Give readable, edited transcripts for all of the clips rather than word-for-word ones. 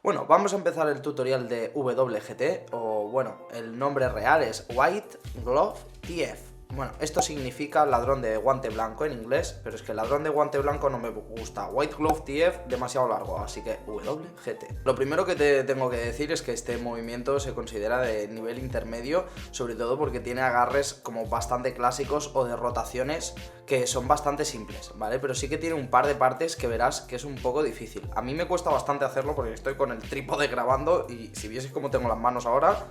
Bueno, vamos a empezar el tutorial de WGT, o bueno, el nombre real es White Glove TF. Bueno, esto significa ladrón de guante blanco en inglés, pero es que ladrón de guante blanco no me gusta. White Glove TF demasiado largo, así que WGT. Lo primero que te tengo que decir es que este movimiento se considera de nivel intermedio, sobre todo porque tiene agarres como bastante clásicos o de rotaciones que son bastante simples, ¿vale? Pero sí que tiene un par de partes que verás que es un poco difícil. A mí me cuesta bastante hacerlo porque estoy con el trípode grabando y si vieses cómo tengo las manos ahora,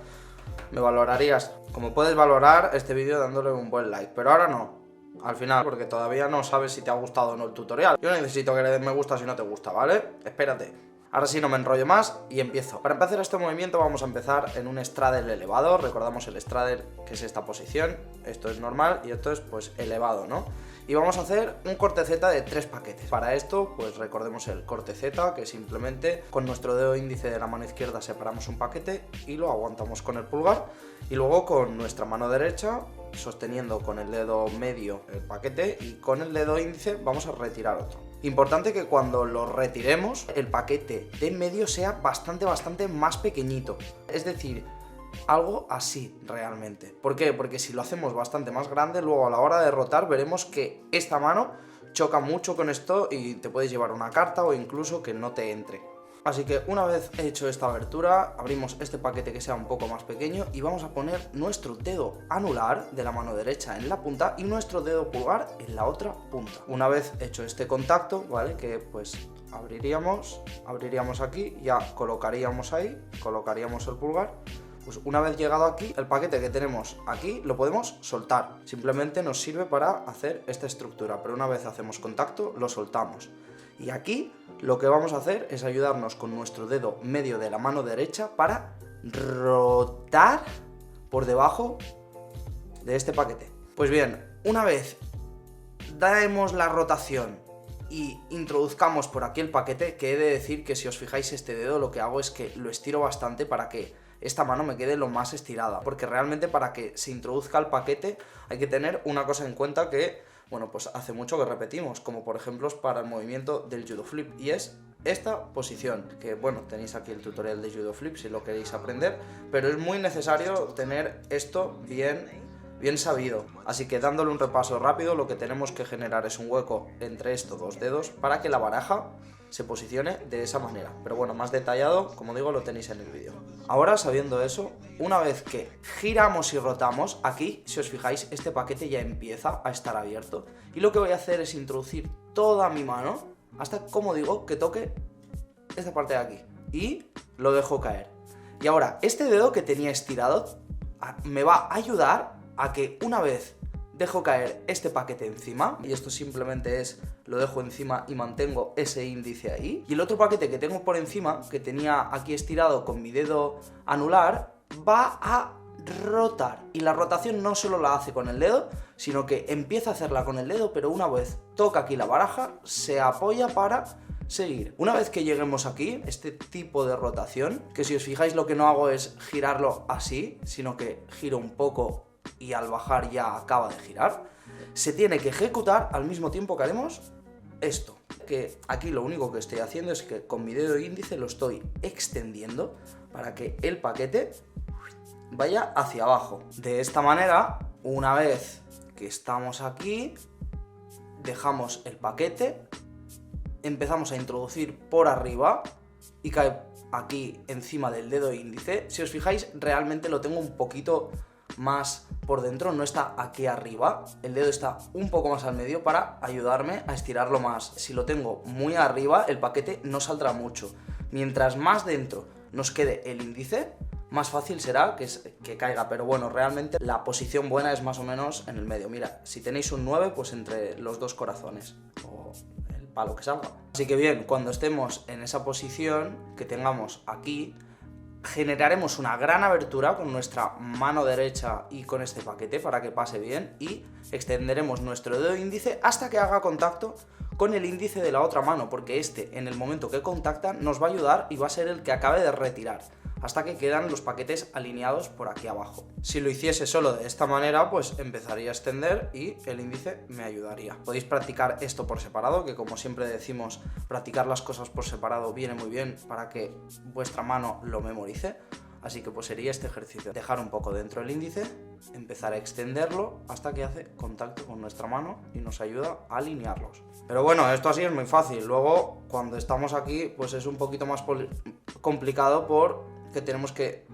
me valorarías, como puedes valorar este vídeo dándole un buen like, pero ahora no, al final, porque todavía no sabes si te ha gustado o no el tutorial. Yo necesito que le des me gusta si no te gusta, ¿vale? Espérate. Ahora sí no me enrollo más y empiezo. Para empezar este movimiento vamos a empezar en un straddle elevado. Recordamos el straddle, que es esta posición. Esto es normal y esto es pues elevado, ¿no? Y vamos a hacer un corte Z de 3 paquetes. Para esto, pues recordemos el corte Z, que simplemente con nuestro dedo índice de la mano izquierda separamos un paquete y lo aguantamos con el pulgar. Y luego con nuestra mano derecha, sosteniendo con el dedo medio el paquete y con el dedo índice vamos a retirar otro. Importante que cuando lo retiremos, el paquete de en medio sea bastante más pequeñito. Es decir, algo así realmente. ¿Por qué? Porque si lo hacemos bastante más grande, luego a la hora de rotar veremos que esta mano choca mucho con esto y te puedes llevar una carta o incluso que no te entre. Así que una vez hecho esta abertura, abrimos este paquete que sea un poco más pequeño y vamos a poner nuestro dedo anular de la mano derecha en la punta y nuestro dedo pulgar en la otra punta. Una vez hecho este contacto, ¿vale? Que pues abriríamos aquí, ya colocaríamos ahí, colocaríamos el pulgar. Pues una vez llegado aquí, el paquete que tenemos aquí lo podemos soltar. Simplemente nos sirve para hacer esta estructura, pero una vez hacemos contacto, lo soltamos. Y aquí lo que vamos a hacer es ayudarnos con nuestro dedo medio de la mano derecha para rotar por debajo de este paquete. Pues bien, una vez damos la rotación y introduzcamos por aquí el paquete, que he de decir que si os fijáis este dedo lo que hago es que lo estiro bastante para que esta mano me quede lo más estirada, porque realmente para que se introduzca el paquete hay que tener una cosa en cuenta que, bueno, pues hace mucho que repetimos, como por ejemplo para el movimiento del judo flip, y es esta posición, que bueno, tenéis aquí el tutorial de judo flip si lo queréis aprender, pero es muy necesario tener esto bien sabido. Así que dándole un repaso rápido, lo que tenemos que generar es un hueco entre estos dos dedos para que la baraja se posicione de esa manera. Pero bueno, más detallado, como digo, lo tenéis en el vídeo. Ahora, sabiendo eso, una vez que giramos y rotamos, aquí, si os fijáis, este paquete ya empieza a estar abierto. Y lo que voy a hacer es introducir toda mi mano hasta, como digo, que toque esta parte de aquí. Y lo dejo caer. Y ahora, este dedo que tenía estirado me va a ayudar a que una vez dejo caer este paquete encima, y esto simplemente es, lo dejo encima y mantengo ese índice ahí, y el otro paquete que tengo por encima, que tenía aquí estirado con mi dedo anular, va a rotar. Y la rotación no solo la hace con el dedo, sino que empieza a hacerla con el dedo, pero una vez toca aquí la baraja, se apoya para seguir. Una vez que lleguemos aquí, este tipo de rotación, que si os fijáis lo que no hago es girarlo así, sino que giro un poco y al bajar ya acaba de girar, se tiene que ejecutar al mismo tiempo que haremos esto. Que aquí lo único que estoy haciendo es que con mi dedo índice lo estoy extendiendo para que el paquete vaya hacia abajo. De esta manera, una vez que estamos aquí, dejamos el paquete, empezamos a introducir por arriba y cae aquí encima del dedo índice. Si os fijáis, realmente lo tengo un poquito más por dentro, no está aquí arriba, el dedo está un poco más al medio para ayudarme a estirarlo más. Si lo tengo muy arriba, el paquete no saldrá mucho. Mientras más dentro nos quede el índice, más fácil será que caiga, pero bueno, realmente la posición buena es más o menos en el medio. Mira, si tenéis un 9, pues entre los dos corazones, o el palo que salga. Así que bien, cuando estemos en esa posición que tengamos aquí, generaremos una gran abertura con nuestra mano derecha y con este paquete para que pase bien, y extenderemos nuestro dedo índice hasta que haga contacto con el índice de la otra mano, porque este, en el momento que contacta, nos va a ayudar y va a ser el que acabe de retirar. hasta que quedan los paquetes alineados por aquí abajo. Si lo hiciese solo de esta manera, pues empezaría a extender y el índice me ayudaría. Podéis practicar esto por separado, que como siempre decimos, practicar las cosas por separado viene muy bien para que vuestra mano lo memorice. Así que pues sería este ejercicio, dejar un poco dentro del índice, empezar a extenderlo hasta que hace contacto con nuestra mano y nos ayuda a alinearlos. Pero bueno, esto así es muy fácil. Luego, cuando estamos aquí, pues es un poquito más complicado porque tenemos que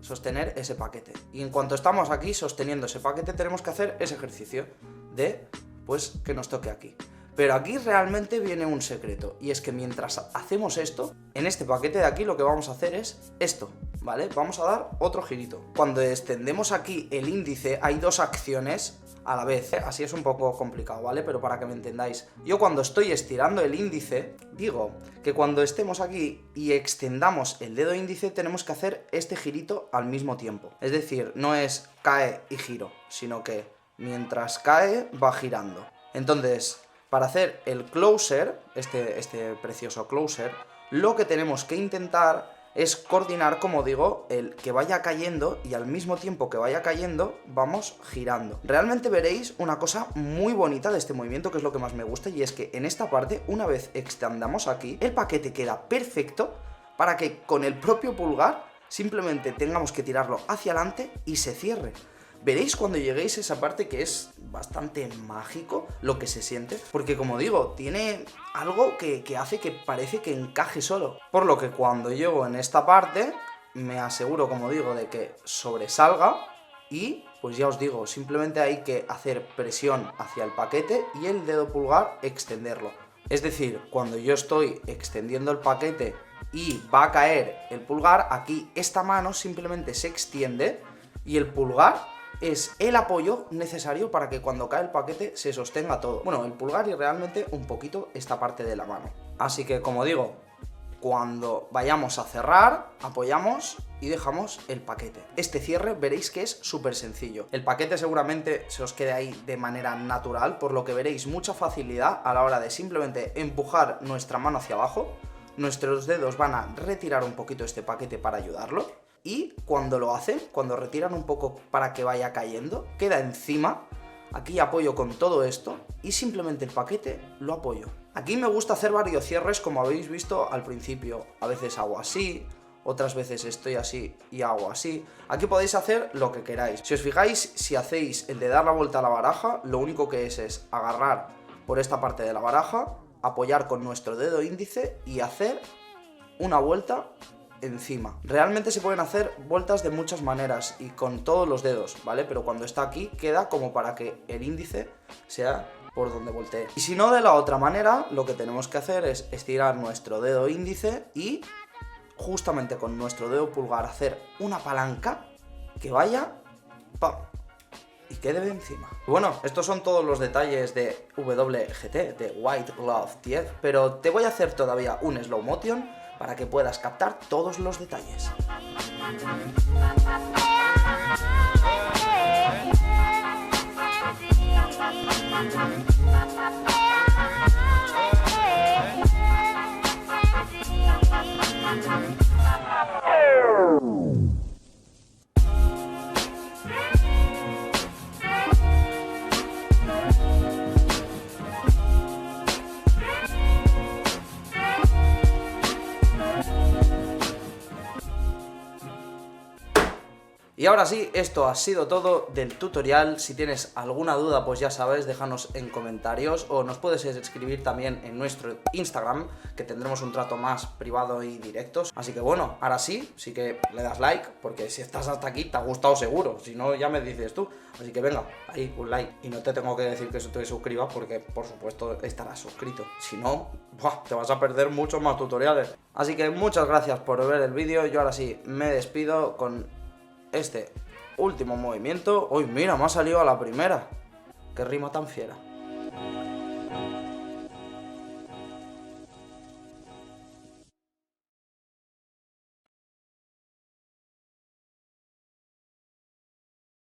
sostener ese paquete. Y en cuanto estamos aquí sosteniendo ese paquete, tenemos que hacer ese ejercicio de, pues, que nos toque aquí. Pero aquí realmente viene un secreto, y es que mientras hacemos esto, en este paquete de aquí lo que vamos a hacer es esto, ¿vale? Vamos a dar otro girito. Cuando extendemos aquí el índice hay dos acciones a la vez, así es un poco complicado, ¿vale? Pero para que me entendáis, yo cuando estoy estirando el índice, digo que cuando estemos aquí y extendamos el dedo índice tenemos que hacer este girito al mismo tiempo. Es decir, no es cae y giro, sino que mientras cae va girando. Entonces, para hacer el closer, este precioso closer, lo que tenemos que intentar es coordinar, como digo, el que vaya cayendo y al mismo tiempo que vaya cayendo vamos girando. Realmente veréis una cosa muy bonita de este movimiento, que es lo que más me gusta, y es que en esta parte, una vez extendamos aquí, el paquete queda perfecto para que con el propio pulgar simplemente tengamos que tirarlo hacia adelante y se cierre. Veréis cuando lleguéis a esa parte que es bastante mágico lo que se siente, porque como digo, tiene algo que hace que parece que encaje solo. Por lo que cuando llego en esta parte, me aseguro, como digo, de que sobresalga y, pues ya os digo, simplemente hay que hacer presión hacia el paquete y el dedo pulgar extenderlo. Es decir, cuando yo estoy extendiendo el paquete y va a caer el pulgar, aquí esta mano simplemente se extiende y el pulgar es el apoyo necesario para que cuando cae el paquete se sostenga todo. Bueno, el pulgar y realmente un poquito esta parte de la mano. Así que, como digo, cuando vayamos a cerrar, apoyamos y dejamos el paquete. Este cierre veréis que es súper sencillo. El paquete seguramente se os quede ahí de manera natural, por lo que veréis mucha facilidad a la hora de simplemente empujar nuestra mano hacia abajo. Nuestros dedos van a retirar un poquito este paquete para ayudarlo. Y cuando lo hacen, cuando retiran un poco para que vaya cayendo, queda encima. Aquí apoyo con todo esto y simplemente el paquete lo apoyo. Aquí me gusta hacer varios cierres, como habéis visto al principio. A veces hago así, otras veces estoy así y hago así. Aquí podéis hacer lo que queráis. Si os fijáis, si hacéis el de dar la vuelta a la baraja, lo único que es agarrar por esta parte de la baraja, apoyar con nuestro dedo índice y hacer una vuelta encima. Realmente se pueden hacer vueltas de muchas maneras y con todos los dedos, ¿vale? Pero cuando está aquí queda como para que el índice sea por donde voltee. Y si no, de la otra manera, lo que tenemos que hacer es estirar nuestro dedo índice y justamente con nuestro dedo pulgar hacer una palanca que vaya ¡pam! Y quede encima. Bueno, estos son todos los detalles de WGT, de White Glove TF, pero te voy a hacer todavía un slow motion para que puedas captar todos los detalles. Y ahora sí, esto ha sido todo del tutorial. Si tienes alguna duda, pues ya sabes, déjanos en comentarios o nos puedes escribir también en nuestro Instagram, que tendremos un trato más privado y directo. Así que bueno, ahora sí que le das like, porque si estás hasta aquí te ha gustado seguro, si no ya me dices tú. Así que venga, ahí un like. Y no te tengo que decir que te suscribas porque por supuesto estarás suscrito. Si no, te vas a perder muchos más tutoriales. Así que muchas gracias por ver el vídeo. Yo ahora sí me despido con este último movimiento. Uy, mira, me ha salido a la primera. Qué rima tan fiera.